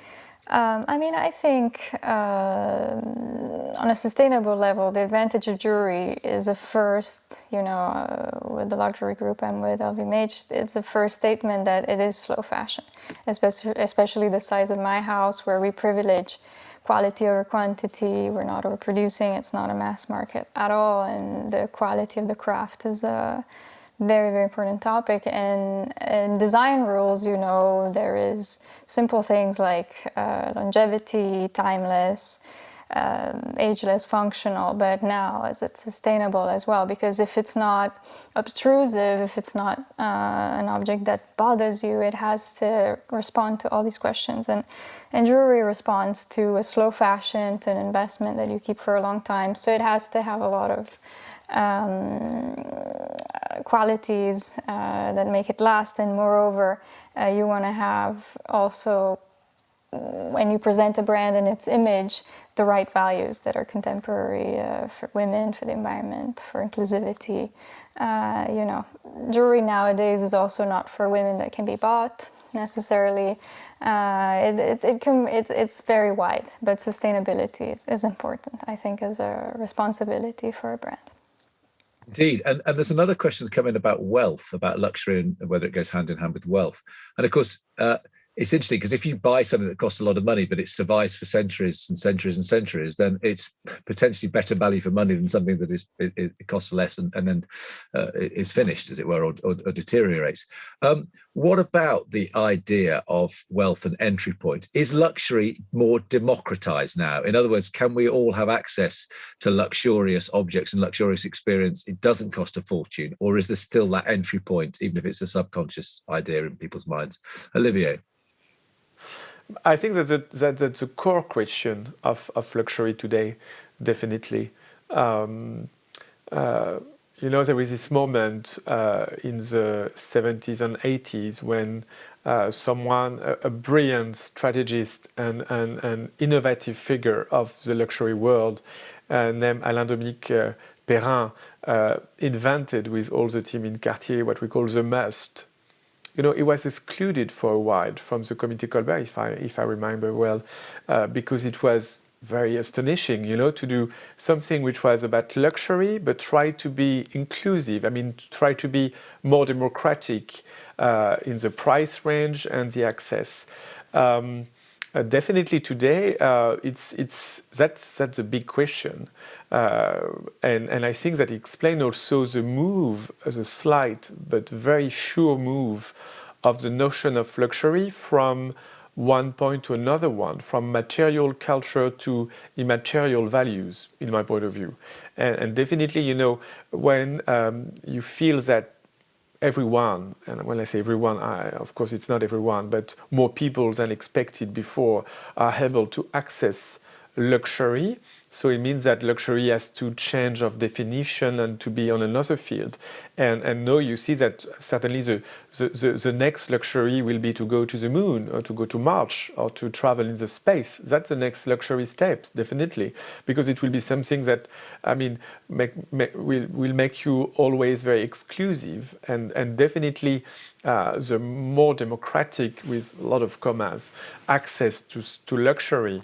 I think on a sustainable level, the advantage of jewelry is a first, with the luxury group I'm with, LVMH, it's a first statement that it is slow fashion, especially the size of my house where we privilege quality over quantity. We're not overproducing. It's not a mass market at all. And the quality of the craft is a very, very important topic. And in design rules, there is simple things like longevity, timeless, ageless, functional, but now is it sustainable as well? Because if it's not obtrusive, if it's not an object that bothers you, it has to respond to all these questions. And jewelry responds to a slow fashion, to an investment that you keep for a long time. So it has to have a lot of qualities that make it last. And moreover, you want to have also, when you present a brand and its image, the right values that are contemporary for women, for the environment, for inclusivity. Jewelry nowadays is also not for women that can be bought necessarily. It's very wide, but sustainability is important, I think, as a responsibility for a brand. Indeed. And there's another question coming about wealth, about luxury and whether it goes hand in hand with wealth. And of course, it's interesting because if you buy something that costs a lot of money, but it survives for centuries and centuries and centuries, then it's potentially better value for money than something that it costs less and then is finished, as it were, or deteriorates. What about the idea of wealth and entry point? Is luxury more democratized now? In other words, can we all have access to luxurious objects and luxurious experience? It doesn't cost a fortune, or is there still that entry point, even if it's a subconscious idea in people's minds? Olivier? I think that's the core question of luxury today, definitely. you know, there was this moment in the 70s and 80s when someone, a brilliant strategist and innovative figure of the luxury world, named Alain-Dominique Perrin, invented with all the team in Cartier what we call the must. You know, it was excluded for a while from the Comité Colbert, if I remember well, because it was very astonishing, you know, to do something which was about luxury, but try to be inclusive. I mean, try to be more democratic in the price range and the access. Definitely today, that's a big question, and I think that it explains also the move, the slight but very sure move of the notion of luxury from one point to another one, from material culture to immaterial values, in my point of view. And definitely, you know, when you feel that everyone, and when I say everyone, of course it's not everyone, but more people than expected before are able to access luxury. So it means that luxury has to change of definition and to be on another field. And now you see that certainly the next luxury will be to go to the moon or to go to Mars or to travel in the space. That's the next luxury steps, definitely, because it will be something that, I mean, will make you always very exclusive. And definitely the more democratic, with a lot of commas, access to luxury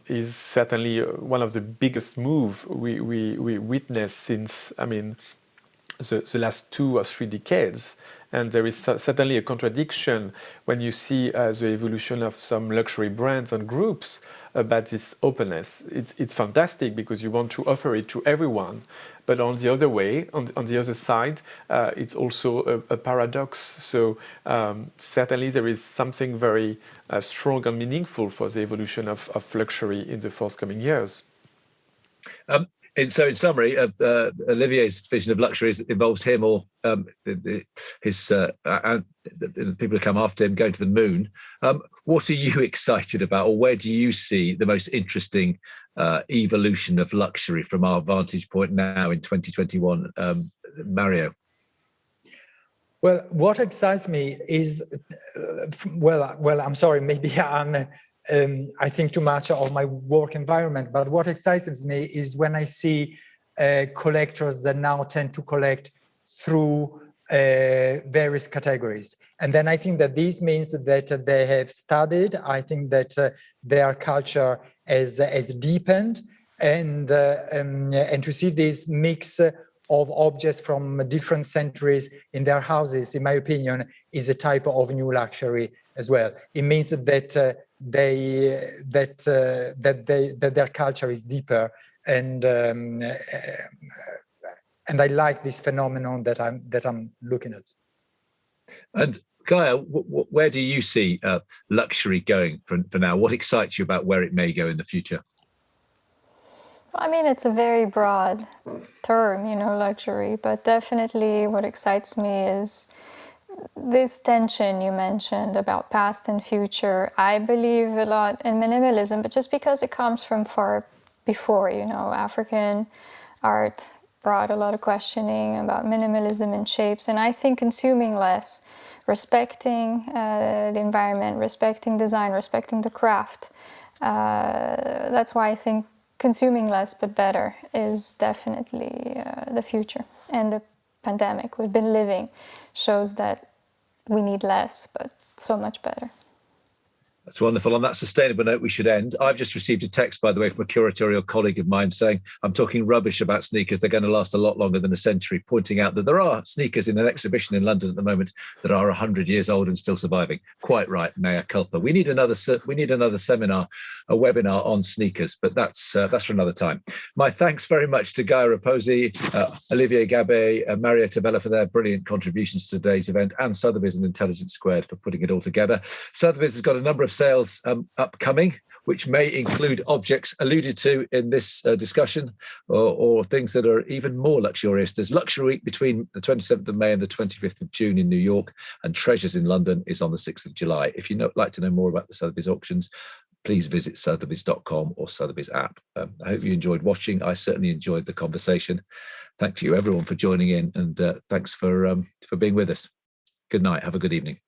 is certainly one of the biggest moves we witness since, I mean, the last 2 or 3 decades. And there is certainly a contradiction when you see the evolution of some luxury brands and groups about this openness. It's fantastic because you want to offer it to everyone. But on the other way, on the other side, it's also a paradox. So certainly there is something very strong and meaningful for the evolution of luxury in the forthcoming years. So in summary, Olivier's vision of luxury involves him or his and the people who come after him going to the moon. What are you excited about, or where do you see the most interesting evolution of luxury from our vantage point now in 2021? Mario? Well, what excites me is, well, I'm sorry, maybe I think too much of my work environment, but what excites me is when I see collectors that now tend to collect through various categories. And then I think that this means that they have studied. I think that their culture has deepened, and to see this mix of objects from different centuries in their houses, in my opinion, is a type of new luxury as well. It means that that their culture is deeper, and I like this phenomenon that I'm looking at. And Gaia, where do you see luxury going for now? What excites you about where it may go in the future? I mean, it's a very broad term, you know, luxury, but definitely what excites me is this tension you mentioned about past and future. I believe a lot in minimalism, but just because it comes from far before, you know, African art brought a lot of questioning about minimalism and shapes, and I think consuming less, respecting the environment, respecting design, respecting the craft. That's why I think consuming less but better is definitely the future. And the pandemic we've been living shows that we need less, but so much better. That's wonderful. On that sustainable note, we should end. I've just received a text, by the way, from a curatorial colleague of mine saying I'm talking rubbish about sneakers. They're going to last a lot longer than a century, pointing out that there are sneakers in an exhibition in London at the moment that are 100 years old and still surviving. Quite right, mea culpa. We need another seminar, a webinar on sneakers, but that's for another time. My thanks very much to Gaia Repossi, Olivier, Gabet, Mario Tavella for their brilliant contributions to today's event, and Sotheby's and Intelligence Squared for putting it all together. Sotheby's has got a number of sales upcoming, which may include objects alluded to in this discussion, or things that are even more luxurious. There's Luxury Week between the 27th of May and the 25th of June in New York, and Treasures in London is on the 6th of July. If you'd like to know more about the Sotheby's auctions, please visit SOTHEBY'S.com or Sotheby's app. I hope you enjoyed watching. I certainly enjoyed the conversation. Thank you, everyone, for joining in, and thanks for being with us. Good night. Have a good evening.